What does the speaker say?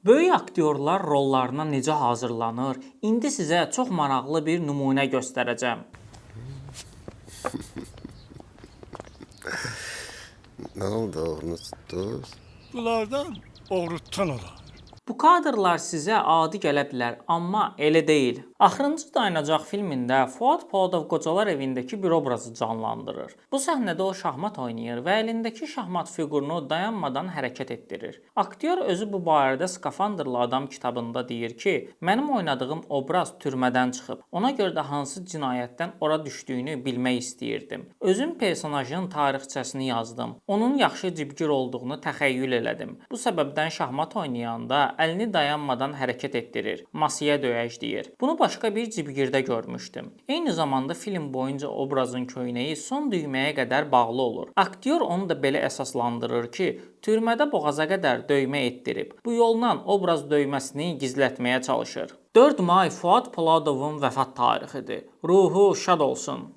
Böyük aktyorlar rollarına necə hazırlanır? İndi sizə çox maraqlı bir nümunə göstərəcəm. Ne oldu, oğlunu tuttunuz? Bunlardan oğrutdan olar. Bu kadrlar sizə adi gələ bilər, amma elə deyil. Axırıncı Dayanacaq filmində Fuad Poladov qocalar evindəki bir obrazı canlandırır. Bu səhnədə o şahmat oynayır və əlindəki şahmat fiqurunu dayanmadan hərəkət etdirir. Aktyor özü bu barədə Skafandrlı Adam kitabında deyir ki, mənim oynadığım obraz türmədən çıxıb. Ona görə də hansı cinayətdən ora düşdüyünü bilmək istəyirdim. Özüm personajın tarixçəsini yazdım. Onun yaxşı cibgir olduğunu təxəyyül elədim. Bu səbəbdən şahmat oynayanda əlini dayanmadan hərəkət etdirir. Masaya döyəcləyir. Bunu başqa bir cibgirdə görmüşdüm. Eyni zamanda film boyunca obrazın köynəyi son düyməyə qədər bağlı olur. Aktyor onu da belə əsaslandırır ki, türmədə boğaza qədər döymə etdirib. Bu yolla obraz döyməsini gizlətməyə çalışır. 4 may Fuad Poladovun vəfat tarixidir. Ruhu şad olsun.